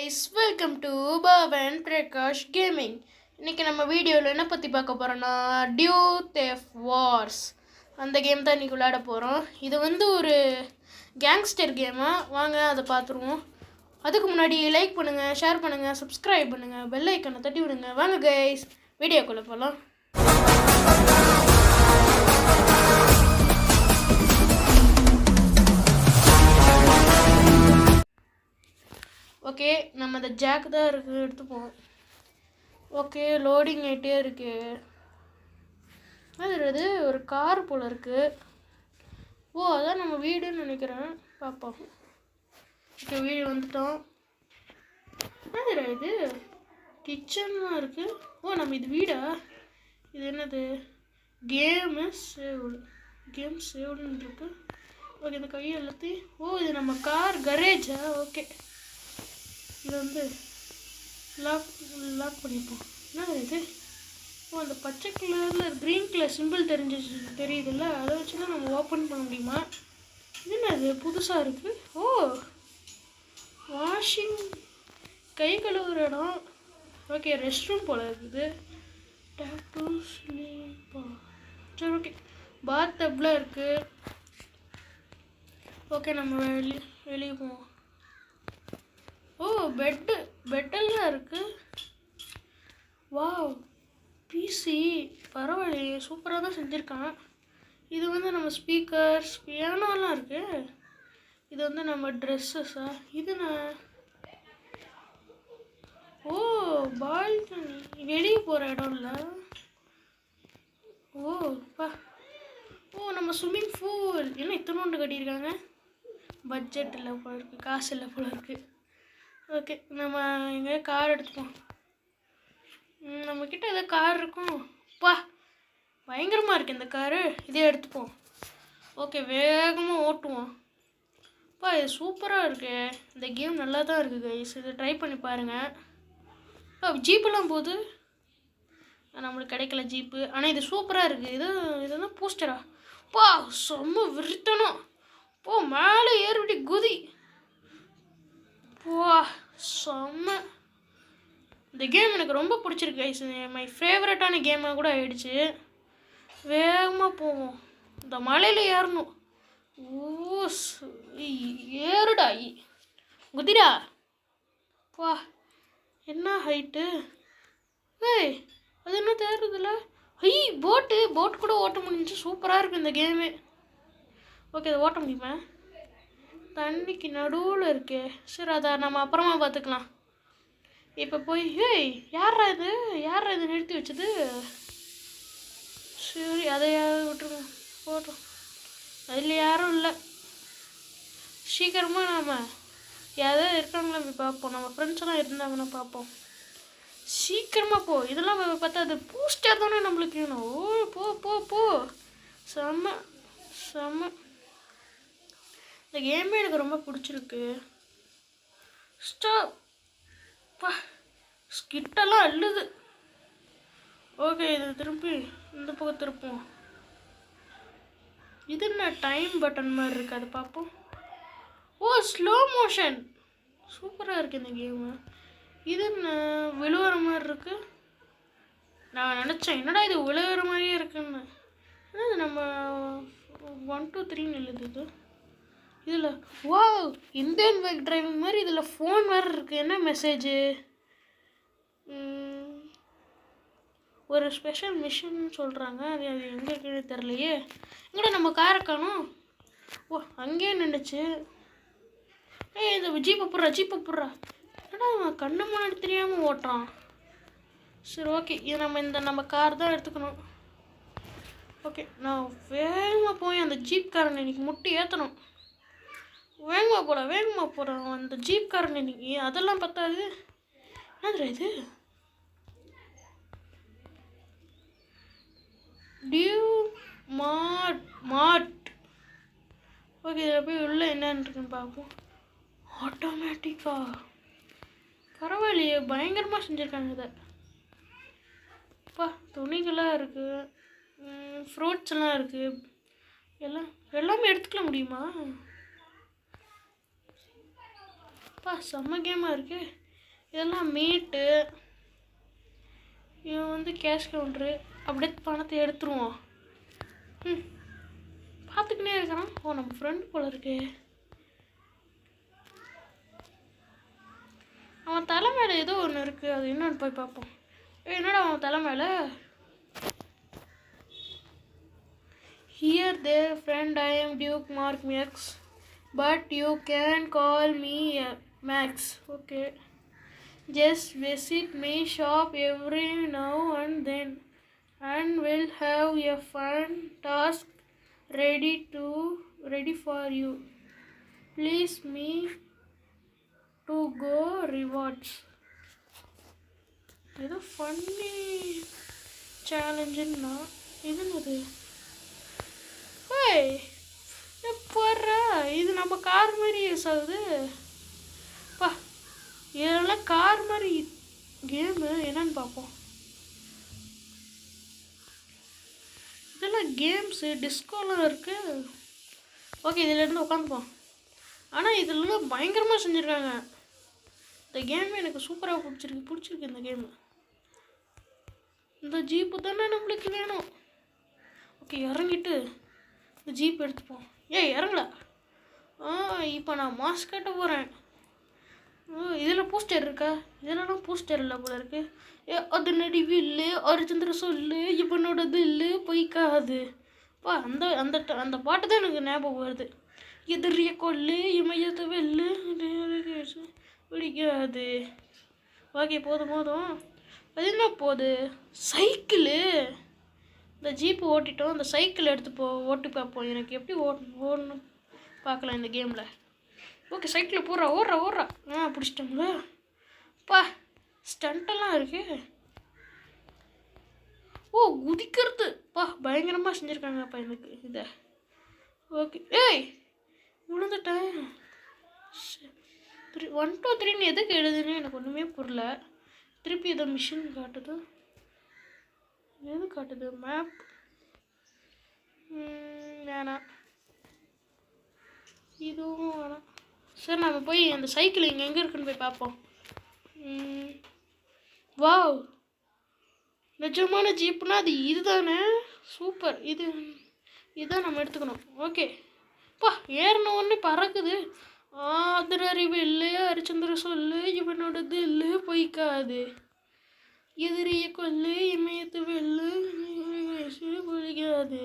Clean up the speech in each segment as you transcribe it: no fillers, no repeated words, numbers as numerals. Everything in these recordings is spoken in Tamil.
guys, welcome to Bhavan Prakash Gaming. இன்னைக்கு நம்ம வீடியோவில் என்ன பற்றி பார்க்க போகிறோன்னா டியூ தெஃப்ட் வார்ஸ் அந்த கேம் தான் இன்றைக்கி விளையாட போகிறோம். இது ஒரு கேங்ஸ்டர் கேமாக வாங்க அதை பார்த்துருவோம். அதுக்கு முன்னாடி லைக் பண்ணுங்கள், ஷேர் பண்ணுங்கள், சப்ஸ்கிரைப் பண்ணுங்கள், பெல் ஐக்கனை தட்டி விடுங்க. வாங்க கைஸ், வீடியோக்குள்ளே போகலாம். ஓகே, நம்ம அந்த ஜாக் தான் இருக்குது, எடுத்துப்போம். ஓகே, லோடிங் ஆகிட்டே இருக்கு. அது ஒரு கார் போல் இருக்குது. ஓ, அதான் நம்ம வீடுன்னு நினைக்கிறேன். பார்ப்போம். ஓகே, வீடு வந்துட்டோம். இது கிச்சன்லாம் இருக்குது. ஓ, நம்ம இது வீடா? இது என்னது? கேம் சேவ்டுன்னு இருக்கு. ஓகே, இந்த கையை எல்லாத்தையும். ஓ, இது நம்ம கார் கரேஜா? ஓகே, இது லாக் பண்ணிப்போம். என்ன இது? ஓ, அந்த பச்சை கலரில் க்ரீன் கலர் சிம்பிள் தெரியுதுல்ல, அதை வச்சு தான் நம்ம ஓப்பன் பண்ண முடியுமா? என்ன இது புதுசாக இருக்குது? ஓ, வாஷிங் கை கழுவுற இடம். ஓகே, ரெஸ்ட் ரூம் போல் இருக்குது. டேட்டூ ஸ்லீப்பா. சரி, ஓகே, பாத் டப்லாம் இருக்குது. ஓகே, நம்ம வெளியே போவோம். ஓ, பெட்டெல்லாம் இருக்குது. வாவ், பிசி பரவாயில்லையே, சூப்பராக தான் செஞ்சுருக்கான். இது நம்ம ஸ்பீக்கர்ஸ், பியானோலாம் இருக்குது. இது நம்ம ட்ரெஸ்ஸஸா? இது ஓ, பால்கனி, வெளியே போகிற இடம் இல்லை. ஓ பா. ஓ, நம்ம ஸ்விம்மிங் பூல். என்ன இத்தனோண்டு கட்டியிருக்காங்க? பட்ஜெட் இல்லை போல இருக்குது, காசு இல்லை போல இருக்குது. ஓகே, நம்ம எங்கே கார் எடுத்துப்போம். நம்மக்கிட்ட ஏதோ கார் இருக்கும். பா, பயங்கரமாக இருக்குது இந்த காரு. இதே எடுத்துப்போம். ஓகே, வேகமாக ஓட்டுவோம். பா, இது சூப்பராக இருக்கு. இந்த கேம் நல்லா தான் இருக்குது கைஸ், இதை ட்ரை பண்ணி பாருங்கள். ஜீப்பெல்லாம் போகுது. நம்மளுக்கு கிடைக்கல ஜீப்பு, ஆனால் இது சூப்பராக இருக்குது. இதுதான் பூஸ்டரா? பா, செம்ம விருத்தணும். போ, மேலே ஏறிவிட்டு குதி. வா, செம்ம. இந்த கேம் எனக்கு ரொம்ப பிடிச்சிருக்கு கைஸ். மை ஃபேவரட்டான கேமாக கூட ஆயிடுச்சு. வேகமாக போவோம். இந்த மலையில் ஏறணும். ஓ, ஏறுடா, குதிரா. வா, என்ன ஹைட்டு. ஏய், அது என்ன தேடுறதில்ல? போட்டு கூட ஓட்ட முடிஞ்சு. சூப்பராக இருக்குது இந்த கேமு. ஓகே, அதை ஓட்ட முடியுமா? தண்ணிக்கு நடுவில் இருக்கே. சரி, அதை நம்ம அப்புறமா பார்த்துக்கலாம். இப்போ போய் யாரா இது நிறுத்தி வச்சது? சரி, அதை விட்டுருங்க, போட்டோம். அதில் யாரும் இல்லை. சீக்கிரமாக நம்ம யாராவது இருக்காங்களா போய் பார்ப்போம். நம்ம ஃப்ரெண்ட்ஸ்லாம் இருந்தாங்கன்னா பார்ப்போம். சீக்கிரமாக போ. இதெல்லாம் பார்த்தா அது பூஸ்டர் தானே நம்மளுக்கு வேணும். ஓ, போ போ போ. செம்ம. இந்த கேமே எனக்கு ரொம்ப பிடிச்சிருக்கு. ஸ்டாப். பா, ஸ்கிட்டெல்லாம் அள்ளுது. ஓகே, இது திருப்பி இந்த பக்கம் திருப்போம். இது என்ன டைம் பட்டன் மாதிரி இருக்குது, அது பார்ப்போம். ஓ, ஸ்லோ மோஷன். சூப்பராக இருக்குது இந்த கேமு. இது என்ன விழுவுற மாதிரி இருக்குது? நான் நினச்சேன் என்னடா இது விழுவுற மாதிரியே இருக்குன்னு. இது நம்ம 1 2 3 எழுதுது இதில். வா, இந்தியன் பைக் டிரைவிங் மாதிரி இதில் ஃபோன் வேறு இருக்குது. என்ன மெசேஜு? ஒரு ஸ்பெஷல் மிஷன் சொல்கிறாங்க. அது எங்கே இருக்குன்னு தெரிலையே. எங்கடா நம்ம காரை காணோம்? ஓ, அங்கேயே நின்றுச்சு. இந்த ஜீப்பை போடுறா. ஏன்னா கண்ணு முன்னாடி தெரியாமல் ஓட்டுறான். சரி, ஓகே, இது நம்ம கார் தான் எடுத்துக்கணும். ஓகே, நான் வேகமாக போய் அந்த ஜீப் காரனை இன்னைக்கு முட்டி ஏற்றணும். வேகமாக போகிறோம் அந்த ஜீப் காரன் இன்னைக்கு. அதெல்லாம் பத்தாது. என்னது இது? டியூ மார்ட். ஓகே, இதில் போய் உள்ள என்னன்னு இருக்குன்னு பார்ப்போம். ஆட்டோமேட்டிக்கா. பரவாயில்லையே, பயங்கரமாக செஞ்சுருக்காங்க இதை. அப்பா, துணிகளாக இருக்குது, ஃப்ரூட்ஸ் எல்லாம் இருக்குது. எல்லாமே எடுத்துக்கல முடியுமா? அப்பா, செம்ம கேமாக இருக்குது. இதெல்லாம் மீட்டு. இவன் வந்து கேஷ் கவுண்ட்ரு. அப்படியே பணத்தை எடுத்துருவோம். பார்த்துக்கினே இருக்கிறான். ஓ, நம்ம ஃப்ரெண்டு போல இருக்கு. அவன் தலை மேலே ஏதோ ஒன்று இருக்குது. அது என்னன்னு போய் பார்ப்போம். என்னடா அவன் தலை மேலே? Here there friend, I am Duke Mark Max, but you can call me Max. Okay. Just visit my shop every now and then, and we'll have a fun task ready for you. Please me to go rewards. ஏதோ ஃபன்னி சேலஞ்சுன்னா இது என்னது? போடுறா, இது நம்ம கார் மாதிரி யூஸ் ஆகுது. பா, இதெல்லாம் கார் மாதிரி கேமு. என்னன்னு பார்ப்போம். இதெல்லாம் கேம்ஸு டிஸ்கோலாம் இருக்குது. ஓகே, இதிலேருந்து உட்காந்துப்போம். ஆனால் இதெல்லாம் பயங்கரமாக செஞ்சுருக்காங்க. இந்த கேம் எனக்கு சூப்பராக பிடிச்சிருக்கு இந்த கேமு. இந்த ஜீப்பு தானே நம்மளுக்கு வேணும். ஓகே, இறங்கிட்டு இந்த ஜீப் எடுத்துப்போம். இறங்கல. இப்போ நான் மாஸ்க் கட்ட போகிறேன். இதில் பூஸ்டர் இருக்கா? இதெல்லாம் பூஸ்டர் இல்லை போல இருக்கு. அது நடிவு இல்லை, அரிச்சந்திர சொல்லு, இவனோடது இல்லை, பொய்க்காது. பா, அந்த அந்த அந்த பாட்டு தான் எனக்கு ஞாபகம் வருது. எதிரிய கொல்லு, இமயத்தை வெல்லு, பிடிக்காது. ஓகே, போதும். அது என்ன போகுது? சைக்கிளு. இந்த ஜீப்பு ஓட்டிட்டோம். அந்த சைக்கிள் எடுத்து ஓட்டி பார்ப்போம். எனக்கு எப்படி ஓடணும் பார்க்கலாம் இந்த கேமில். ஓகே, சைக்கிளில் ஓடுறா. பிடிச்சிட்டோம்ல. பா, ஸ்டண்ட்டெல்லாம் இருக்கு. ஓ, குதிக்கிறது. பா, பயங்கரமாக செஞ்சுருக்காங்கப்பா எனக்கு இதை. ஓகே, விழுந்துட்டேன். 1 2 3 எதுக்கு எழுதுன்னு எனக்கு ஒன்றுமே புரியல. திருப்பி இதை மிஷின் காட்டுது. எது காட்டுது? மேப் வேணாம், இதுவும் வேணாம். சரி, நம்ம போய் அந்த சைக்கிள் இங்கே எங்கே இருக்குன்னு போய் பார்ப்போம். வாவ், நிஜமான ஜீப்புனா அது இதுதானே? சூப்பர். இதுதான் நம்ம எடுத்துக்கணும். ஓகே, பா, ஏறின ஒன்று பறக்குது. அதிர அறிவு இல்லை, அரிச்சந்திர சொல்லு, இவனோடது இல்லை, பொய்க்காது. எதிரிய கொல்லு, இமயத்து வெல்லு, பொய்க்காது.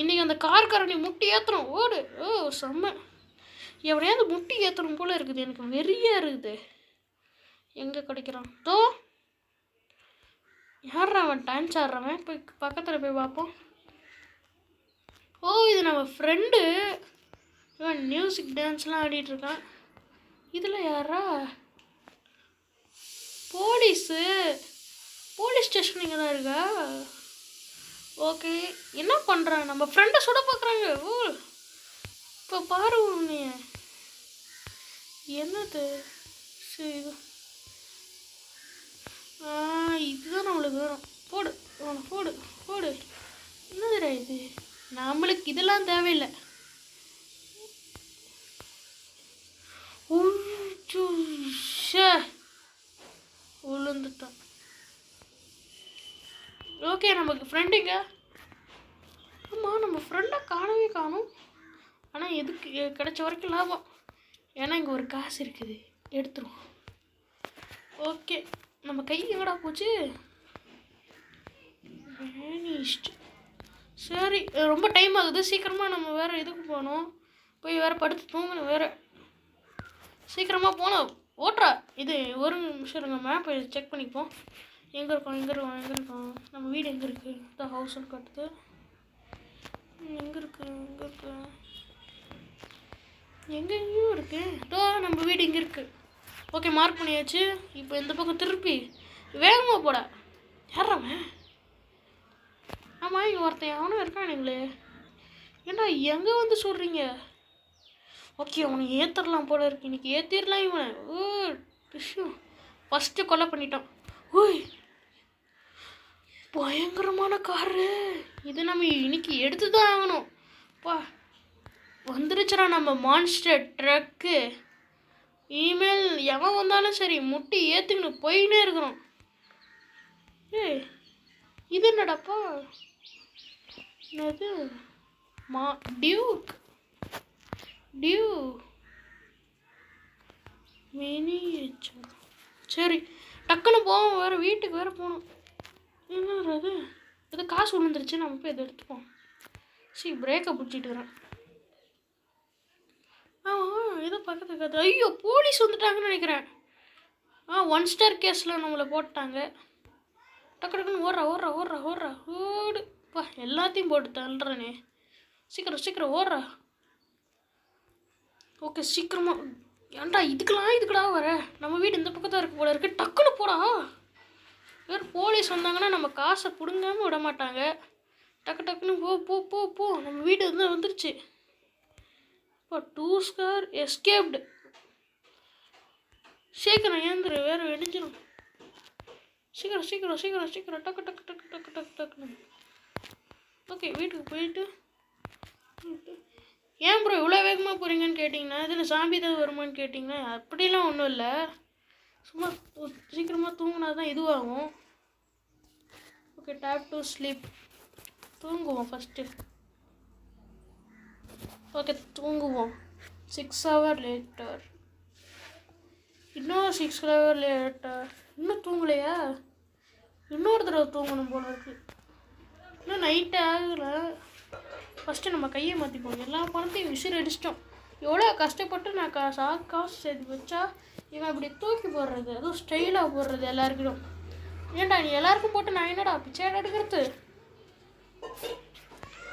இன்னைக்கு அந்த கார்காரனை முட்டி ஏற்றுறோம். ஓடு. ஓ, செம்ம. எவனையாவது முட்டி ஏற்றணும் போல இருக்குது. எனக்கு வெறியா இருக்குது. எங்கே கிடைக்கிறான்? தோ, யாரா அவன்? டான்ஸ் ஆடுறவன். போய் பக்கத்தில் போய் பார்ப்போம். ஓ, இது நம்ம ஃப்ரெண்டு. இவன் மியூசிக் டான்ஸ்லாம் ஆடிட்டுருக்கான். இதில் யாரா? போலீஸ் ஸ்டேஷன் இங்கே தான் இருக்கா? ஓகே, என்ன பண்ணுறான்? நம்ம ஃப்ரெண்டை சுட பார்க்குறாங்க. ஓ, இப்போ பாரு நீ என்னது? சரி, இதுதான் நம்மளுக்கு வேணும். போடு. என்னதுடா இது? நம்மளுக்கு இதெல்லாம் தேவையில்லை. விழுந்துட்டான். ஓகே, நமக்கு ஃப்ரெண்டுங்க. ஆமாம், நம்ம ஃப்ரெண்டை காணும். ஆனால் எதுக்கு? கிடைச்ச வரைக்கும் லாபம். ஏன்னா இங்கே ஒரு காசு இருக்குது, எடுத்துருவோம். ஓகே, நம்ம கை எங்கடா போச்சு? சரி, ரொம்ப டைம் ஆகுது. சீக்கிரமாக நம்ம வேறு இதுக்கு போகணும். போய் வேறு படுத்து தூங்கணும். வேறு சீக்கிரமாக போனோம். ஓட்டுறா. இது ஒரு நிமிஷம் இருங்க, மேப் செக் பண்ணிப்போம். எங்கே இருக்கோம்? நம்ம வீடு எங்கே இருக்குது? இந்த ஹவுஸ்ன்னு காட்டுது. எங்கே இருக்கு? எங்கேயும் இருக்குது. இதோ நம்ம வீடு இங்கே இருக்குது. ஓகே, மார்க் பண்ணியாச்சு. இப்போ இந்த பக்கம் திருப்பி வேகமாக போட. யாராவன்? ஆமாம், இங்கே ஒருத்தன் அவனும் இருக்கானுங்களே. ஏன்னா எங்கே வந்து சொல்கிறீங்க? ஓகே, அவனுக்கு ஏற்றிடலாம் போல இருக்கு. இன்னைக்கு ஏற்றிடலாம் இவன். விஷயம் ஃபஸ்ட்டு கொலை பண்ணிட்டான். ஓய், பயங்கரமான காரு இது. நம்ம இன்னைக்கு எடுத்து தான் ஆகணும். வந்துருச்சுடா நம்ம மான்ஸ்டர் ட்ரக்கு. இமெயில் எவன் வந்தாலும் சரி முட்டி ஏற்றுக்கின்னு போயின்னே இருக்கிறோம். ஏய் இது என்னடாப்பா? என்னது? Duke mini. சரி டக்குன்னு போவோம், வேறு வீட்டுக்கு வேறு போகணும். என்னது எது காசு விழுந்துருச்சு, நம்ம போய் இதை எடுத்துப்போம். சரி பிரேக்கை பிடிச்சிட்டுக்கிறேன். ஏதோ பக்கத்துக்கு ஐயோ போலீஸ் வந்துட்டாங்கன்னு நினைக்கிறேன். 1 ஸ்டார் கேஸில் நம்மளை போட்டாங்க. டக்கு டக்குன்னு ஓடுறா ஓடுப்பா, எல்லாத்தையும் போட்டு தள்ளுறேனே. சீக்கிரம் ஓடுறா. ஓகே சீக்கிரமாக. ஏன்டா இதுக்குடா வர? நம்ம வீடு இந்த பக்கத்தான் இருக்கு போல இருக்கு. டக்குன்னு போடா. வேறு போலீஸ் வந்தாங்கன்னா நம்ம காசை பிடுங்காமல் விட மாட்டாங்க. டக்குன்னு போ. நம்ம வீடு வந்துருச்சு. இப்போ 2 ஸ்டார் எஸ்கேப்டு. சீக்கிரம் ஏந்துரு, வேறு வெடிஞ்சிடும். சீக்கிரம் டக்கு. ஓகே வீட்டுக்கு போயிட்டு. ஏன் ப்ரோ இவ்வளோ வேகமாக போகிறீங்கன்னு கேட்டிங்கன்னா, இதில் சாம்பி தான் வருமானு கேட்டிங்கன்னா, அப்படிலாம் ஒன்றும் இல்லை. சும்மா சீக்கிரமாக தூங்கினா தான் இதுவாகும். Okay tape to sleep. தூங்குவோம் ஃபஸ்ட்டு. ஓகே தூங்குவோம். 6 hours later. இன்னும் 6 hours later. இன்னும் தூங்கலையா? இன்னொரு தடவை தூங்கணும் போல இருக்குது. இன்னும் நைட்டு ஆகலை. ஃபஸ்ட்டு நம்ம கையை மாற்றிப்போம். எல்லா பணத்தையும் விசிறு அடிச்சிட்டோம். எவ்வளோ கஷ்டப்பட்டு நான் காசு சேர்த்து வச்சா இவன் அப்படி தூக்கி போடுறது, அதுவும் ஸ்டைலாக போடுறது எல்லாருக்கிடும். ஏன்டா நீ எல்லாருக்கும் போட்டு நான் என்னடா பிச்சை எடுக்கிறது?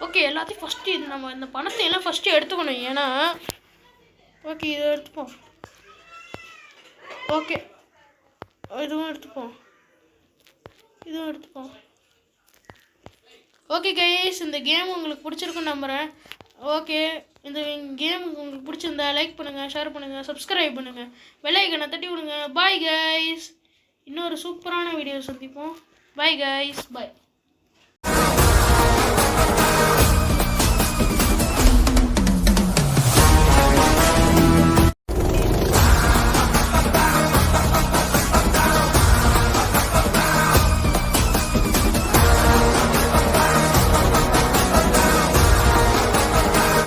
ஓகே எல்லாத்தையும் ஃபஸ்ட்டு இது நம்ம இந்த பணத்தை எல்லாம் ஃபஸ்ட்டு எடுத்துக்கணும். ஏன்னா ஓகே இதை எடுத்துப்போம். ஓகே இதுவும் எடுத்துப்போம். ஓகே கைஸ், இந்த கேம் உங்களுக்கு பிடிச்சிருக்குன்னு நம்புகிறேன். ஓகே இந்த கேம் உங்களுக்கு பிடிச்சிருந்தா லைக் பண்ணுங்கள், ஷேர் பண்ணுங்கள், சப்ஸ்கிரைப் பண்ணுங்கள், பெல் ஐகானை தட்டி விடுங்க. பாய் கைஸ், இன்னொரு சூப்பரான வீடியோ சந்திப்போம். பாய் கைஸ், பாய்.